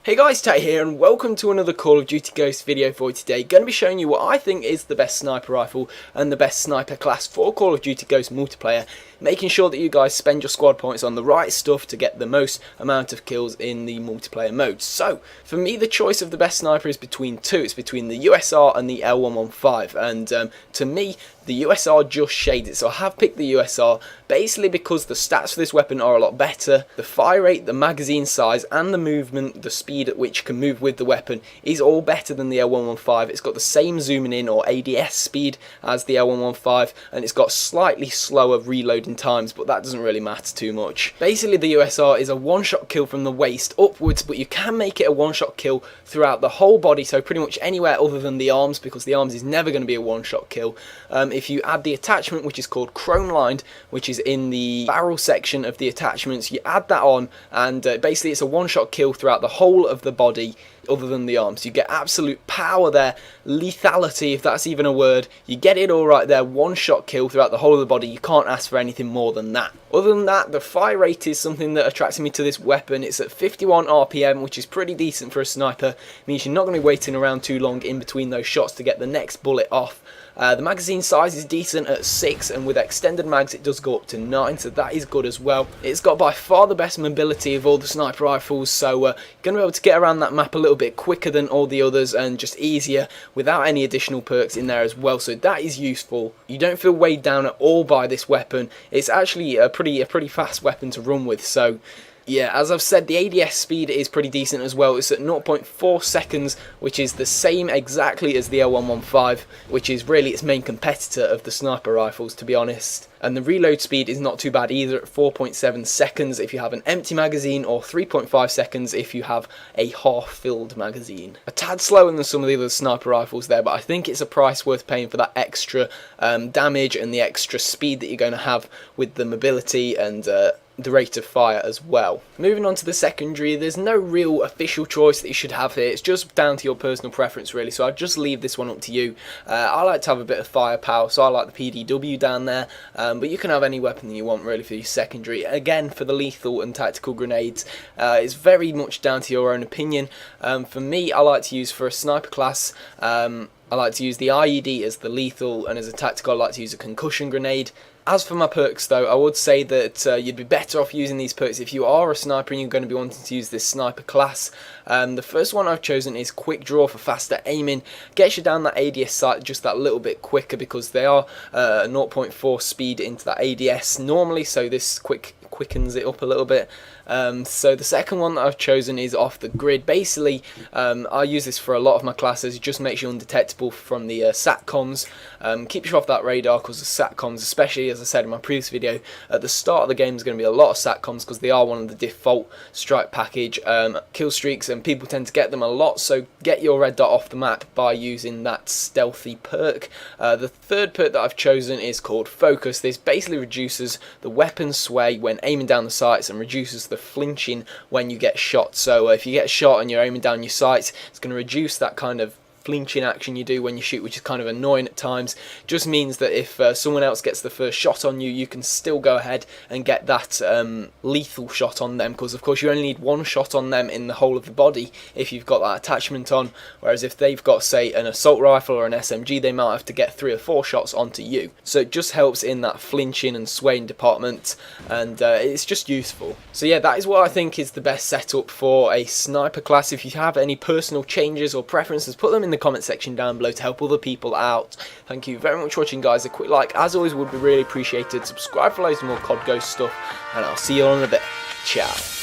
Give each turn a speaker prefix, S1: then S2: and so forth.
S1: Hey guys, Tat here and welcome to another Call of Duty Ghosts video for today. Going to be showing you what I think is the best sniper rifle and the best sniper class for Call of Duty Ghosts multiplayer, making sure that you guys spend your squad points on the right stuff to get the most amount of kills in the multiplayer mode. So, for me the choice of the best sniper is between two. It's between the USR and the L115, and to me the USR just shades it, so I have picked the USR basically because the stats for this weapon are a lot better. The fire rate, the magazine size and the movement, the speed at which you can move with the weapon is all better than the L115. It's got the same zooming in or ADS speed as the L115 and it's got slightly slower reloading times, but that doesn't really matter too much. Basically the USR is a one-shot kill from the waist upwards, but you can make it a one-shot kill throughout the whole body, so pretty much anywhere other than the arms, because the arms is never going to be a one-shot kill. If you add the attachment, which is called chrome lined, which is in the barrel section of the attachments, you add that on and basically it's a one-shot kill throughout the whole of the body other than the arms. You get absolute power there, lethality if that's even a word. You get it all right there, one-shot kill throughout the whole of the body. You can't ask for anything more than that. Other than that, the fire rate is something that attracts me to this weapon. It's at 51 RPM, which is pretty decent for a sniper. It means you're not going to be waiting around too long in between those shots to get the next bullet off. The magazine size is decent at 6, and with extended mags it does go up to 9, so that is good as well. It's got by far the best mobility of all the sniper rifles, so you're going to be able to get around that map a little bit quicker than all the others and just easier without any additional perks in there as well, so that is useful. You don't feel weighed down at all by this weapon. It's actually a pretty fast weapon to run with, so yeah, as I've said, the ADS speed is pretty decent as well. It's at 0.4 seconds, which is the same exactly as the L115, which is really its main competitor of the sniper rifles, to be honest. And the reload speed is not too bad either, at 4.7 seconds if you have an empty magazine, or 3.5 seconds if you have a half-filled magazine. A tad slower than some of the other sniper rifles there, but I think it's a price worth paying for that extra damage and the extra speed that you're going to have with the mobility and the rate of fire as well. Moving on to the secondary, there's no real official choice that you should have here. It's just down to your personal preference really, so I'd just leave this one up to you. I like to have a bit of firepower, so I like the PDW down there, but you can have any weapon that you want really for your secondary. Again, for the lethal and tactical grenades, it's very much down to your own opinion. For me, I like to use, for a sniper class, I like to use the IED as the lethal, and as a tactical I like to use a concussion grenade. As for my perks though, I would say that you'd be better off using these perks if you are a sniper and you're going to be wanting to use this sniper class. The first one I've chosen is Quick Draw for faster aiming. Gets you down that ADS sight just that little bit quicker because they are 0.4 speed into that ADS normally, so this quickens it up a little bit. So the second one that I've chosen is Off the Grid. Basically, I use this for a lot of my classes. It just makes you undetectable from the SATCOMs. Keeps you off that radar because the SATCOMs, especially as I said in my previous video, at the start of the game is going to be a lot of SATCOMs because they are one of the default strike package kill streaks, and people tend to get them a lot, so get your red dot off the map by using that stealthy perk. The third perk that I've chosen is called Focus. This basically reduces the weapon sway when aiming down the sights and reduces the flinching when you get shot. So if you get shot and you're aiming down your sights, it's going to reduce that kind of flinching action you do when you shoot, which is kind of annoying at times. Just means that if someone else gets the first shot on you, you can still go ahead and get that lethal shot on them, because of course you only need one shot on them in the whole of the body if you've got that attachment on, whereas if they've got, say, an assault rifle or an SMG, they might have to get 3 or 4 shots onto you. So it just helps in that flinching and swaying department, and it's just useful. So yeah, that is what I think is the best setup for a sniper class. If you have any personal changes or preferences, put them in the comment section down below to help other people out. Thank you very much for watching guys. A quick like as always would be really appreciated. Subscribe for loads more COD Ghost stuff, and I'll see you all in a bit. Ciao.